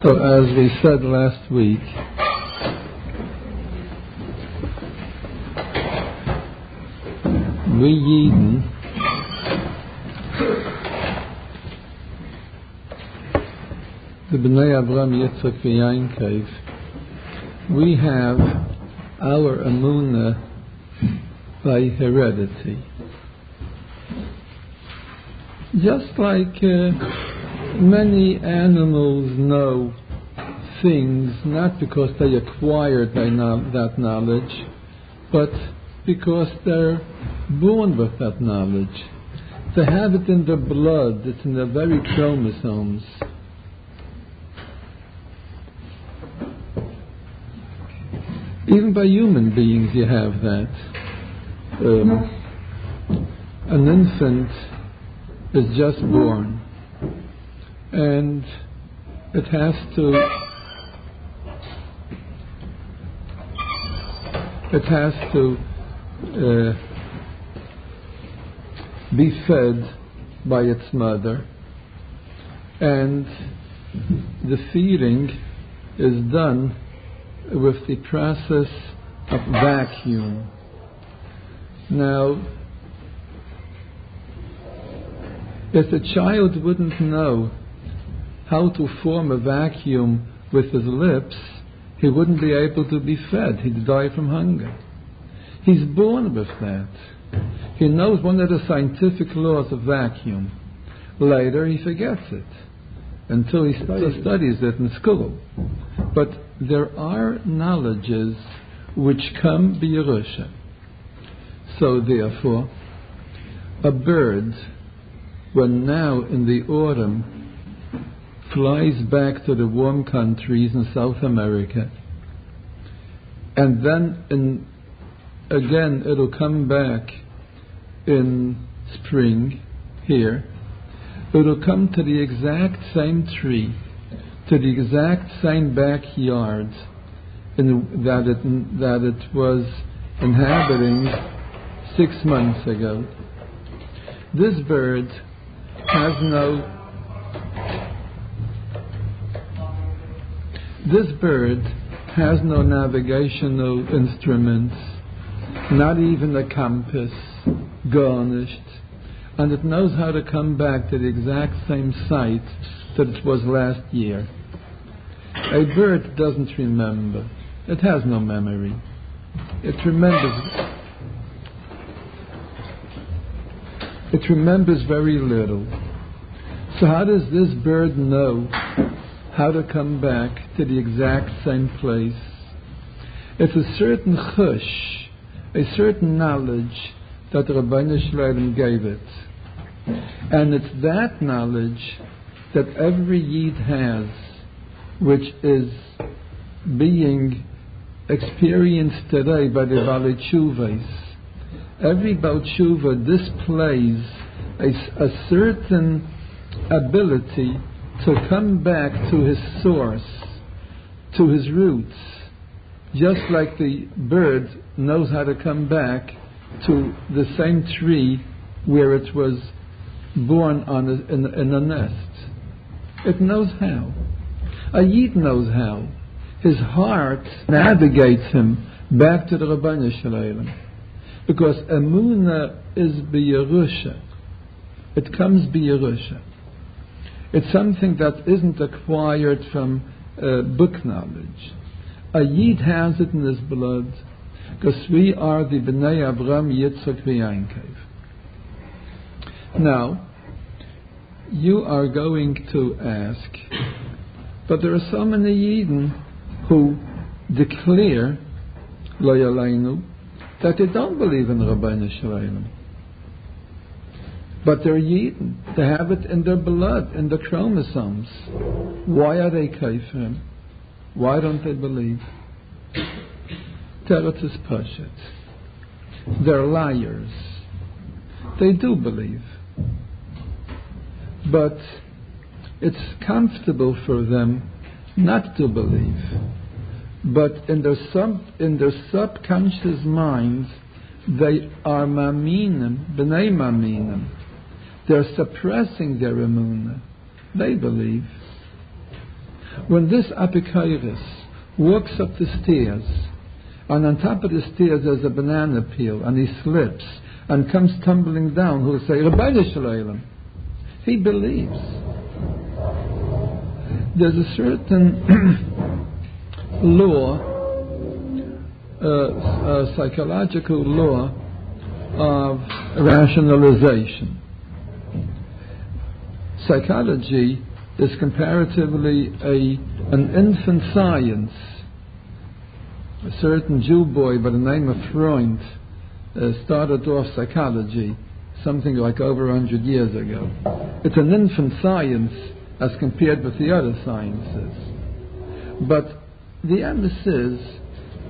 So as we said last week, we Yidden the Bnei Avram Yitzchak V'Yainkev, we have our Emunah by heredity. Just like many animals know things not because they acquired that knowledge, but because they're born with that knowledge. They have it in their blood, it's in their very chromosomes. Even by human beings you have that. An infant is just born, and it has to be fed by its mother, and the feeding is done with the process of vacuum. Now, if the child wouldn't know how to form a vacuum with his lips, he wouldn't be able to be fed. He'd die from hunger. He's born with that. He knows one of the scientific laws of vacuum. Later he forgets it until he studies it in school. But there are knowledges which come b'Yerusha. So therefore, a bird, when now in the autumn flies back to the warm countries in South America, and then again it'll come back in spring here, it'll come to the exact same tree, to the exact same backyard that it was inhabiting 6 months ago. This bird has no navigational instruments, not even a compass garnished, and it knows how to come back to the exact same site that it was last year. A bird doesn't remember. It has no memory. It remembers very little. So how does this bird know how to come back to the exact same place? It's a certain chush, a certain knowledge that Rabbi Shalom gave it. And it's that knowledge that every Yid has, which is being experienced today by the Balei Tshuvos. Every Baal Tshuva displays a certain ability to come back to his source, to his roots, just like the bird knows how to come back to the same tree where it was born in a nest. It knows how. A Yid knows how. His heart navigates him back to the Rabbi Shalom. Because Emunah is b'Yerusha. It comes b'Yerusha. It's something that isn't acquired from book knowledge. A Yid has it in his blood, because we are the Bnei Avram Yitzchak V'Yainkev. Now, you are going to ask, but there are so many Yidden who declare, Lo Yaleinu, that they don't believe in Rabbi Shalom. But they're Yidden. They have it in their blood, in their chromosomes. Why are they kafir? Why don't they believe? Teretz is Pashat. They're liars. They do believe. But it's comfortable for them not to believe. But in their subconscious minds, they are maminim, b'nei maminim. They're suppressing their emunah. They believe. When this apikairis walks up the stairs, and on top of the stairs there's a banana peel, and he slips and comes tumbling down, who'll say, Rabbi Shalom. He believes. There's a certain law, a psychological law of rationalization. Psychology is comparatively an infant science. A certain Jew boy by the name of Freud started off psychology something like over 100 years ago. It's an infant science as compared with the other sciences. But the emphasis is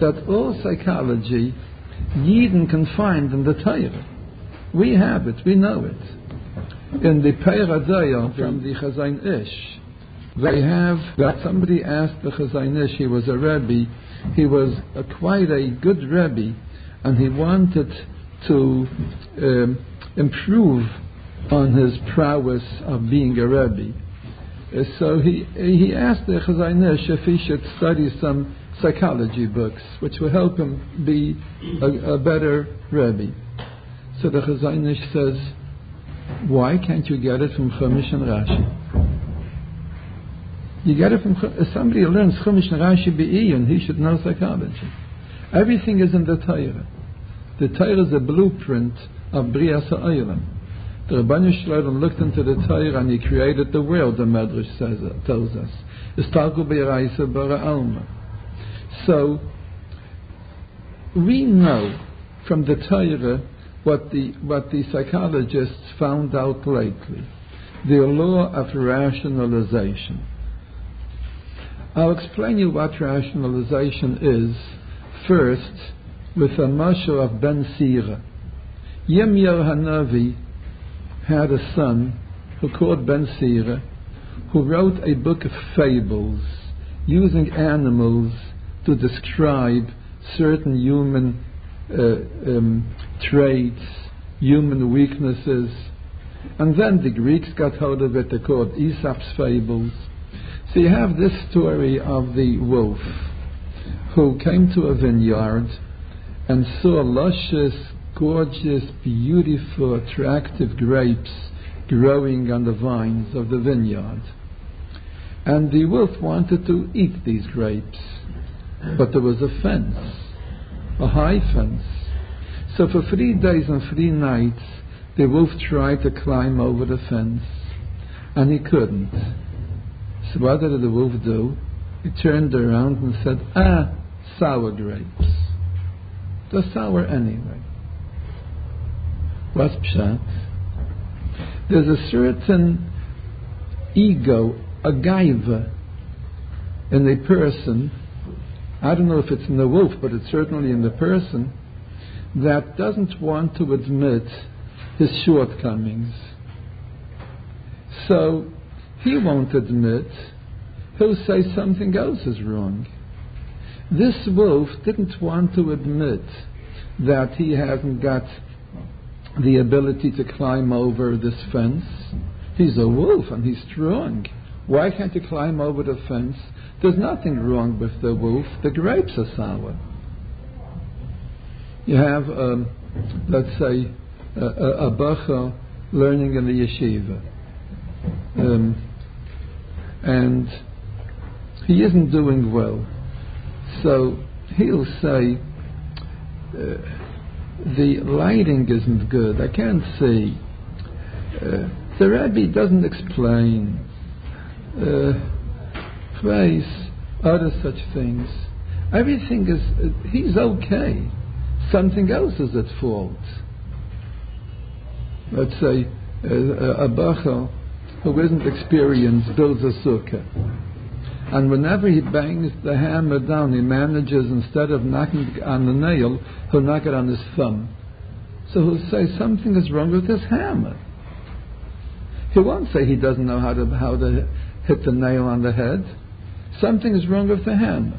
that all psychology, Yidden can find in the Torah. We have it, we know it. In the Peiradaya from the Chazain Ish, they have that somebody asked the Chazain Ish, he was a Rabbi, he was quite a good Rabbi, and he wanted to improve on his prowess of being a Rabbi. So he asked the Chazain Ish if he should study some psychology books, which will help him be a better Rabbi. So the Chazain Ish says, why can't you get it from Chumash and Rashi? You get it from if somebody who learns Chumash and Rashi be'iyun, he should know psychology. Everything is in the Torah. The Torah is a blueprint of Brias HaOlam. The Rabbi Shalom looked into the Torah and he created the world, the Medrash tells us. Istalku be'iraisa bara alma. So, we know from the Torah what the psychologists found out lately. The law of rationalization. I'll explain you what rationalization is first with a Moshe of Ben Sira. Yirmiyahu Hanavi had a son who called Ben Sira, who wrote a book of fables using animals to describe certain human traits, human weaknesses. And then the Greeks got hold of it, they called Aesop's fables. So you have this story of the wolf who came to a vineyard and saw luscious, gorgeous, beautiful, attractive grapes growing on the vines of the vineyard. And the wolf wanted to eat these grapes, but there was a fence, a high fence. So for 3 days and 3 nights, the wolf tried to climb over the fence, and he couldn't. So what did the wolf do? He turned around and said, sour grapes. They're sour anyway. What's pshat? There's a certain ego, a gaiva, in a person, I don't know if it's in the wolf, but it's certainly in the person, that doesn't want to admit his shortcomings. So he won't admit, he'll say something else is wrong. This wolf didn't want to admit that he hasn't got the ability to climb over this fence. He's a wolf and he's strong. Why can't he climb over the fence? There's nothing wrong with the wolf. The grapes are sour. You have, let's say, a bacha learning in the yeshiva. And he isn't doing well. So he'll say, the lighting isn't good, I can't see. The Rabbi doesn't explain. Face, other such things. Everything is, he's okay. Something else is at fault. Let's say a bacha who isn't experienced builds a sukkah. And whenever he bangs the hammer down, he manages, instead of knocking on the nail, he'll knock it on his thumb. So he'll say something is wrong with this hammer. He won't say he doesn't know how to hit the nail on the head. Something is wrong with the hammer.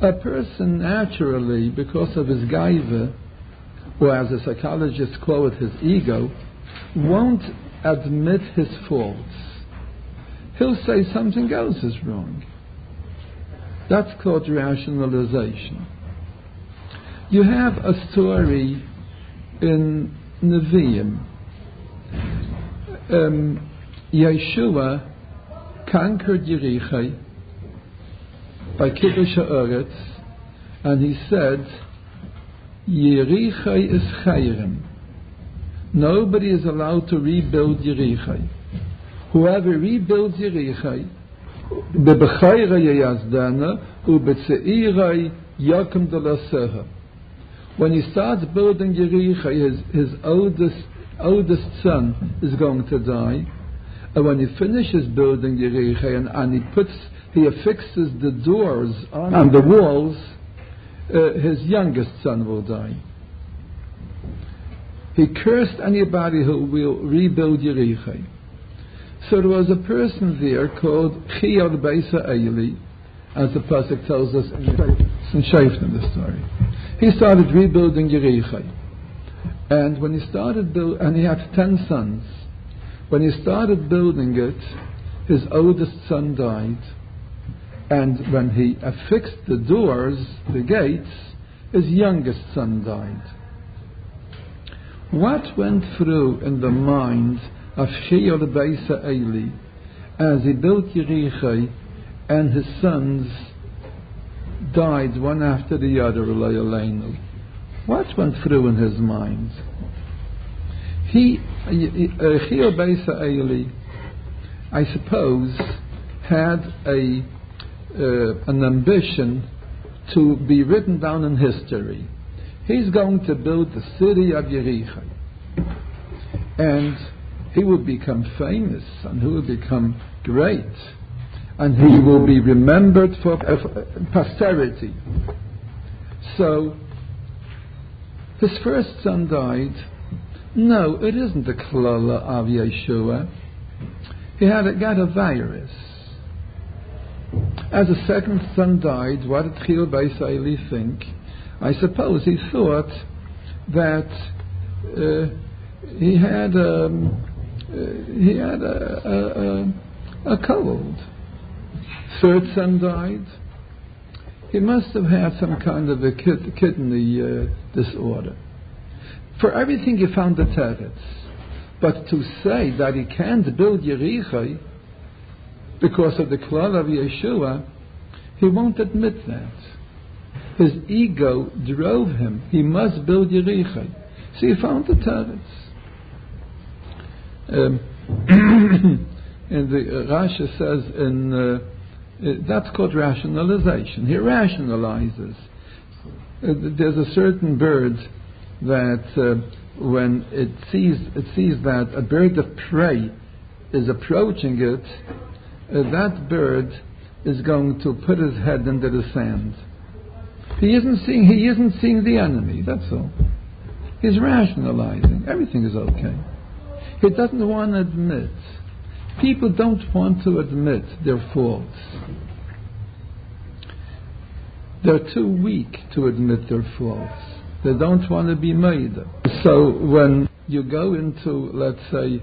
A person naturally, because of his gaiva, or as a psychologist call it, his ego, won't admit his faults. he'll say something else is wrong. That's called rationalization. You have a story in Nevi'im. Yeshua conquered Yericho by Kiddush Haaretz, and he said, Yericho is chayrim. Nobody is allowed to rebuild Yericho. Whoever rebuilds Yericho, bebechayra yazdana, ubetzeira yakum delaseha. When he starts building Yericho, his oldest son is going to die, and when he finishes building Yericho and he affixes the doors on the walls, his youngest son will die. He cursed anybody who will rebuild Yericho. So there was a person there called Chiyad Beisa Eili, as the pasuk tells us in Shayfna, the story. He started rebuilding Yericho, and when he started and he had 10 sons. When he started building it, his oldest son died, and when he affixed the doors, the gates, his youngest son died. What went through in the mind of Chiyad Beisa Eili as he built Yericho and his sons died one after the other? What went through in his mind? Chiyad Beisa Eili, I suppose, had an ambition to be written down in history. He's going to build the city of Yericho, and he will become famous, and he will become great, and he will be remembered for posterity. So his first son died. No, it isn't the klala of Yeshua. He got a virus. As the second son died, what did Chiyad Beisa Eili think? I suppose he thought that he had a cold. Third son died. He must have had some kind of a kidney disorder. For everything he found the teretz. But to say that he can't build Yericho because of the klal of Yeshua, he won't admit that. His ego drove him. He must build Yericho. So he found the teretz. And the Rashi says that's called rationalization. He rationalizes. There's a certain bird that when it sees that a bird of prey is approaching it, that bird is going to put his head into the sand. He isn't seeing the enemy. That's all. He's rationalizing. Everything is okay. He doesn't want to admit. People don't want to admit their faults. They're too weak to admit their faults. They don't want to be made. So when you go into, let's say,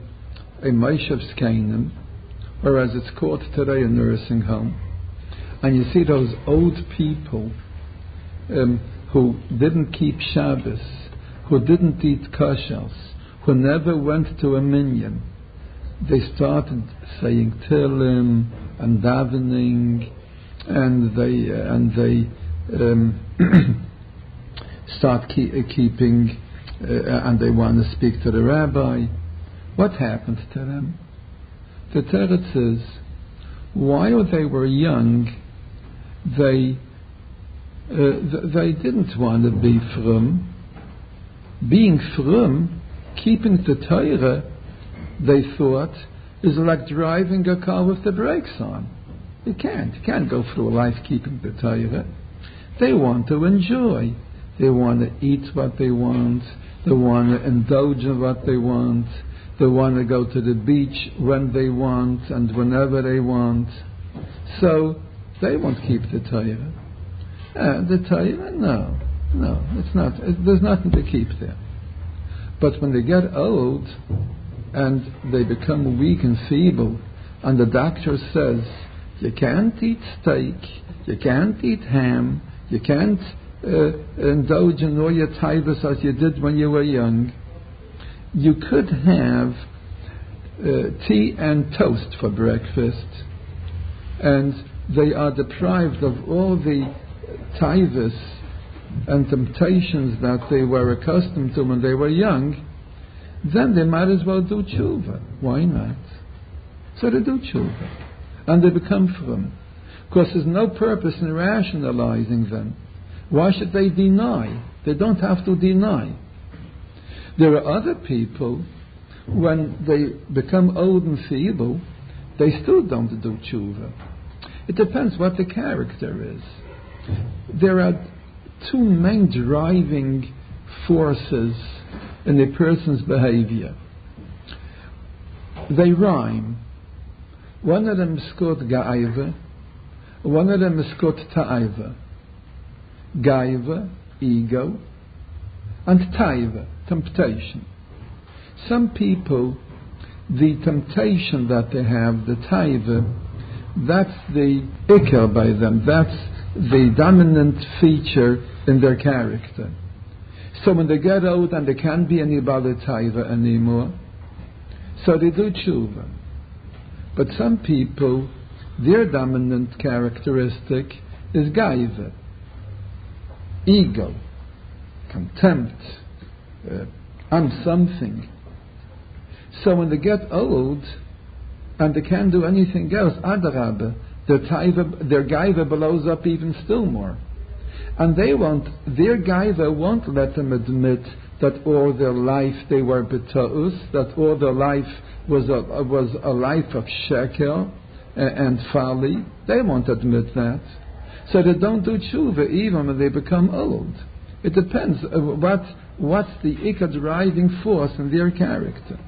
a Moshe's Canaan, or as it's called today, a nursing home, and you see those old people who didn't keep Shabbos, who didn't eat koshers, who never went to a minyan, they started saying Tehillim and davening, and they start keeping, and they want to speak to the rabbi. What happened to them? The teretz is, while they were young, they didn't want to be frum. Being frum, keeping the Torah, they thought, is like driving a car with the brakes on. You can't go through life keeping the Torah. They want to enjoy. They want to eat what they want. They want to indulge in what they want. They want to go to the beach when they want and whenever they want. So they won't keep the Torah. The Torah, no, it's not. There's nothing to keep there. But when they get old and they become weak and feeble, and the doctor says, you can't eat steak, you can't eat ham, you can't indulge in all your taivas as you did when you were young, you could have tea and toast for breakfast, and they are deprived of all the taivas and temptations that they were accustomed to when they were young, then they might as well do tshuva. Why not? So they do tshuva. And they become frum. Because there's no purpose in rationalizing them. Why should they deny? They don't have to deny. There are other people, when they become old and feeble, they still don't do tshuva. It depends what the character is. There are two main driving forces in a person's behavior. They rhyme. One of them is called Gaiva, one of them is called Ta'aiva. Gaiva, ego, and Ta'aiva, temptation. Some people, the temptation that they have, the Ta'aiva, that's the ikar by them, that's the dominant feature in their character. So when they get old and they can't be any Bala Taiva anymore, so they do tshuva. But some people, their dominant characteristic is gaiva, ego, contempt, I'm something. So when they get old and they can't do anything else, adarabah, their gaiva blows up even still more. And their gaiva won't let them admit that all their life they were beta'us, that all their life was a life of shekel and folly. They won't admit that. So they don't do tshuva even when they become old. It depends what's the ikad driving force in their character.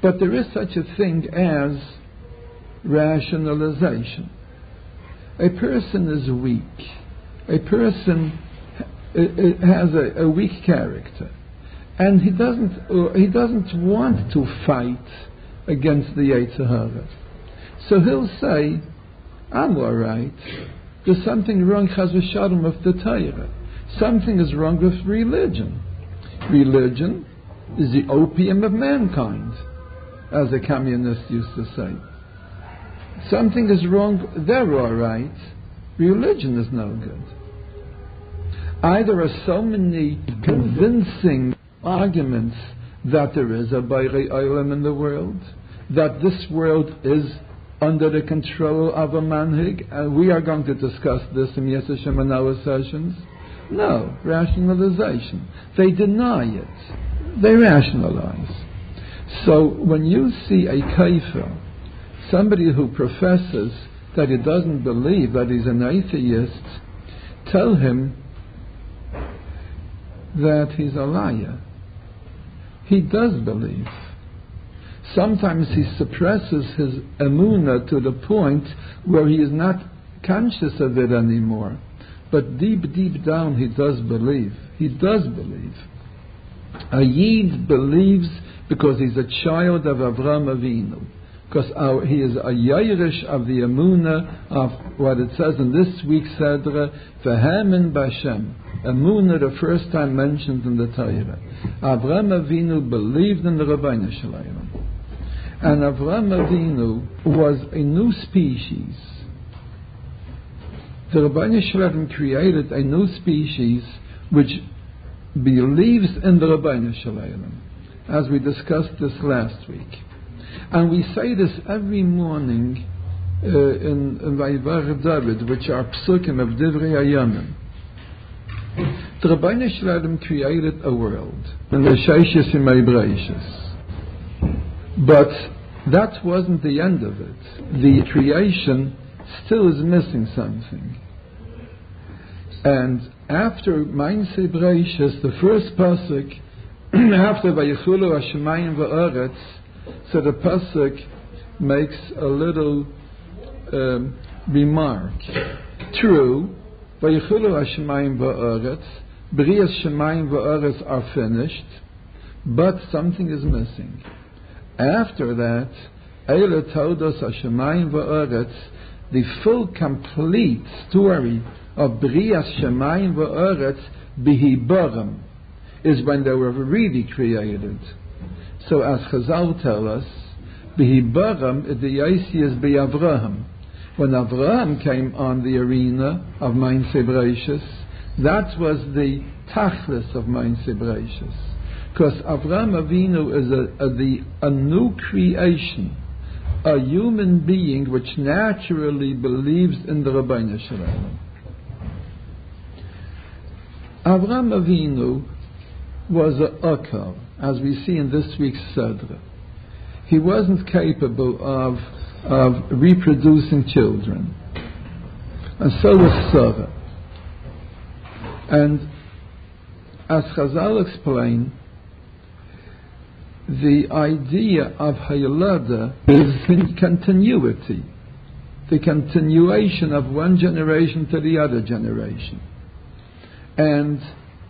But there is such a thing as rationalization. A person is weak. A person has a weak character, and he doesn't want to fight against the Yetzer Hara. So he'll say, I'm all right. There's something wrong, chas v'shalom, with the Torah. Something is wrong with religion. Religion is the opium of mankind, as a communist used to say. Something is wrong, they're all right. Religion is no good. There are so many convincing arguments that there is a Bayrei Olam in the world, that this world is under the control of a manhig, and we are going to discuss this in Yes Hashem in our sessions. No, rationalization. They deny it. They rationalize. So when you see a kafir, somebody who professes that he doesn't believe, that he's an atheist, tell him that he's a liar. He does believe. Sometimes he suppresses his Emunah to the point where he is not conscious of it anymore. But deep down he does believe. He does believe. A Yid believes because he's a child of Avraham Avinu. Because he is a Yairish of the Emunah of what it says in this week's Sedra, V'hemen B'Hashem. Emunah, the first time mentioned in the Torah. Avraham Avinu believed in the Rabbi Shalom. And Avraham Avinu was a new species. The Rabbi Shalom created a new species which believes in the Rabbi Shalom, as we discussed this last week. And we say this every morning in Vayivar David, which are psukim of Divrei Hayamim. The Rabbi Shalom created a world in the Sheishis Yimei Breishis. But that wasn't the end of it. The creation still is missing something. And after Mainsei Breishis, the first pasuk, after Vayichulu Hashemayim Va'aretz, so the pasuk makes a little remark. True, Vayichulu Hashemayim Va'aretz, B'rias Shemayim Va'aretz are finished, but something is missing. After that, Eile Todos HaShemayim V'Oretz, the full, complete story of Brias Shemayim V'Oretz Bihiborim is when they were really created. So as Chazal tell us, Bihiborim, the Yasi is Bi'Avraham. When Avraham came on the arena of Mainsei Bereishis, that was the tachlis of Mainsei Bereishis. Because Avraham Avinu is a new creation, a human being which naturally believes in the Rabbeinu Shalom. Avraham Avinu was a akar, as we see in this week's Sedra. He wasn't capable of reproducing children. And so was Sarah. And as Chazal explained, the idea of Hayalada is continuity, the continuation of one generation to the other generation. And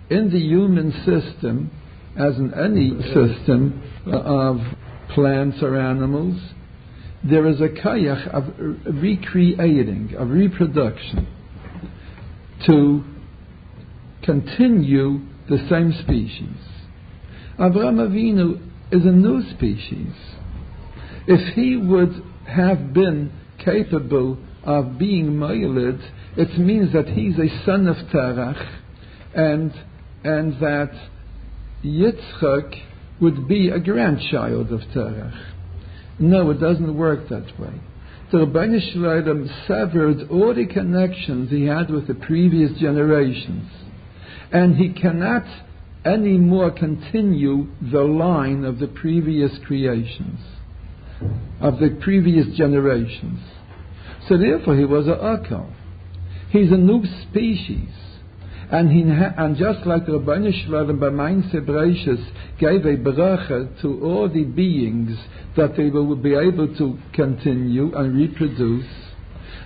in the human system, as in any system of plants or animals, there is a kayach of recreating, of reproduction, to continue the same species. Avraham Avinu is a new species. If he would have been capable of being Moiled, it means that he's a son of Terach, and that Yitzchak would be a grandchild of Terach. No, it doesn't work that way. The Rabbeinu Shalom severed all the connections he had with the previous generations, and he cannot anymore continue the line of the previous creations, of the previous generations. So therefore he was a akal. He's a new species. And just like the Rabbeinu Shalom by Mainsei Bereishis gave a bracha to all the beings that they will be able to continue and reproduce,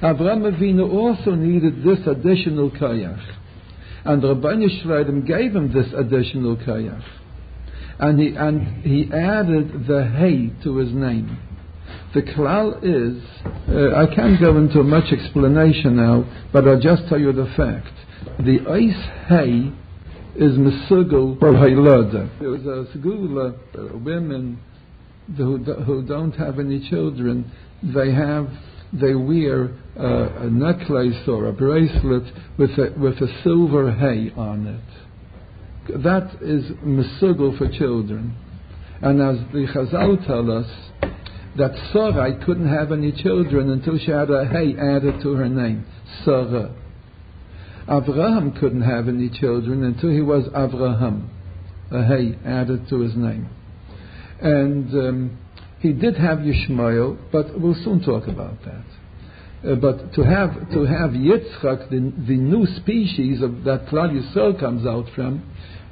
Avraham Avinu also needed this additional kayach. And the Rabbeinu Shalom gave him this additional kayach. And he added the hey to his name. The klal is, I can't go into much explanation now, but I'll just tell you the fact. The ice hay is mesugel for haylada. There was a segula, women who don't have any children, they wear a necklace or a bracelet with a silver hay on it. That is mesugel for children. And as the Chazal tell us, that Sarai couldn't have any children until she had a hay added to her name, Sarah. Avraham couldn't have any children until he was Avraham, a hay added to his name. And he did have Yishmael, but we'll soon talk about that. But to have Yitzchak, the new species of that Klal Yisrael comes out from,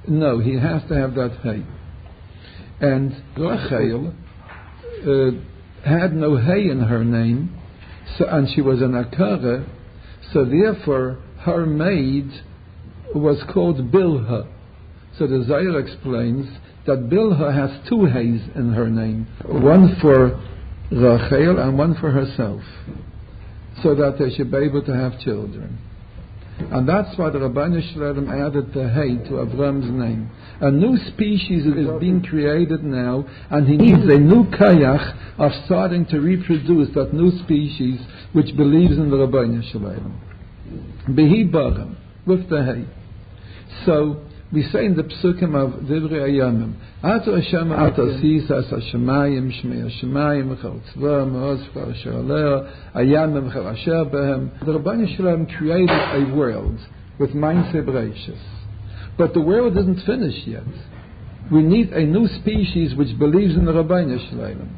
no, he has to have that hay. And Rachel had no hay in her name, and she was an Akara, so therefore her maid was called Bilha. So the Zohar explains that Bilha has two hays in her name, one for Rachel and one for herself, so that they should be able to have children. And that's why the Rabbeinu Shalom added the hay to Avram's name. A new species is being created now, and he needs a new kayach of starting to reproduce that new species which believes in the Rabbeinu Shalom. Behi baram, with the hay. So we say in the psukim of Divrei Hayamim, Ato Hashem Ato Sisas Hashemayim Shmei Hashemayim V'chal Tzva Ma'oz V'chal Asher Aleo Hayamim V'chal Asher Behem. The Rabbeinu Shalom created a world with Mainsei Bereishis, but the world isn't finished yet. We need a new species which believes in the Rabbeinu Shalom.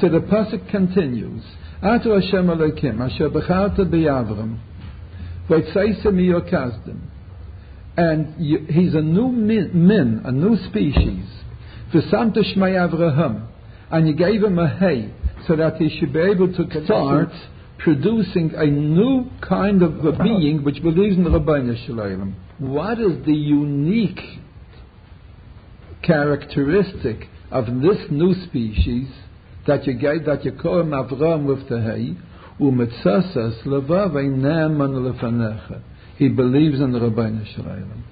So the pasuk continues, Ato Hashem Elokim Asher B'charta B'Yavram V'tzeisem Yokazdim. And he's a new min, a new species. V'samta Shmei Avraham, and you gave him a hay so that he should be able to start producing a new kind of a being which believes in the Rabbeinu Shalom. What is the unique characteristic of this new species that you call him Avram with the hay, u'metzasas levavei ne'eman lefanecha. He believes in the Rabbi Shalom.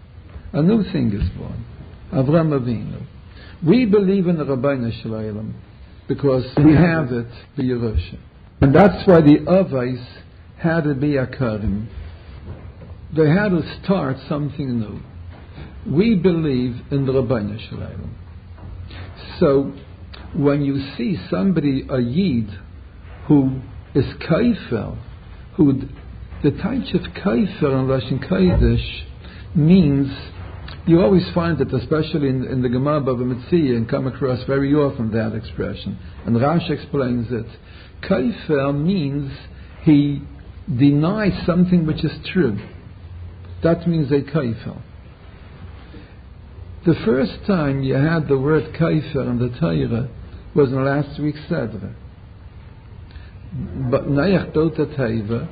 A new thing is born. Avram Avinu. We believe in the Rabbi Shalom because we have it, the Yerusha. And that's why the Avos had to be Akarim. They had to start something new. We believe in the Rabbi Shalom. So, when you see somebody, a Yid, who is Kaifer, who the type of Kaifer in Lashon Kodesh means, you always find it, especially in the Gemara Bava Metzia, and come across very often that expression. And Rashi explains it. Kaifer means he denies something which is true. That means a Kaifer. The first time you had the word Kaifer in the Torah was in last week's Sedra. But Noach built a teva,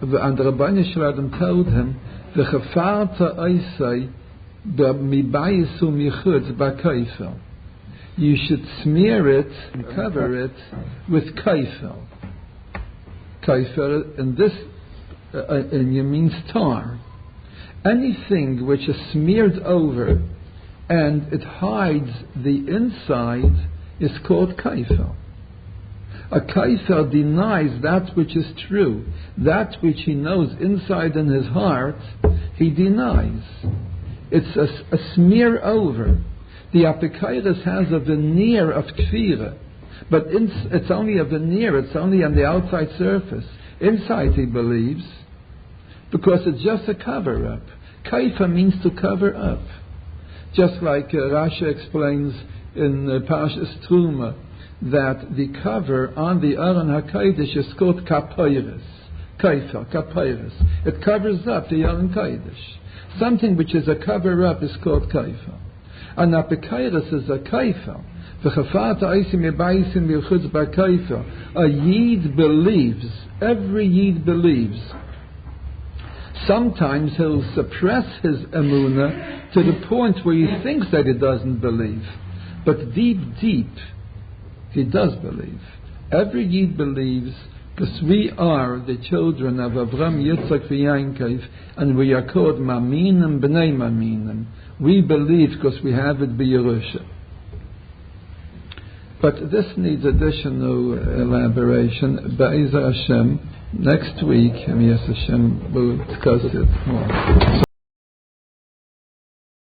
and the Rabbi Shalom told him, "V'chafarta oisai b'mibayis u'michutz b'kaifer." You should smear it and cover it with kaifer. Kaifer, and this means tar. Anything which is smeared over and it hides the inside is called kaifer. A kaifer denies that which is true. That which he knows inside in his heart, he denies. It's a smear over. The apikairis has a veneer of kfira, but it's only a veneer, it's only on the outside surface. Inside he believes, because it's just a cover-up. Kaifa means to cover up. Just like Rashi explains in Parshas Truma, that the cover on the Aron HaKodesh is called kapoiris. Kaifa, kapoiris. It covers up the Aron Kodesh. Something which is a cover-up is called kaifa. And apikairis is a kaifa. A Yid believes. Every Yid believes. Sometimes he'll suppress his Emunah to the point where he thinks that he doesn't believe. But deep, he does believe. Every Yid believes, because we are the children of Avram, Yitzchak, Yaakov, and we are called Maminim B'nei Maminim. We believe because we have it B'Yerusha. But this needs additional elaboration. Be'ezer Hashem, next week, Yes Hashem, we'll discuss it more.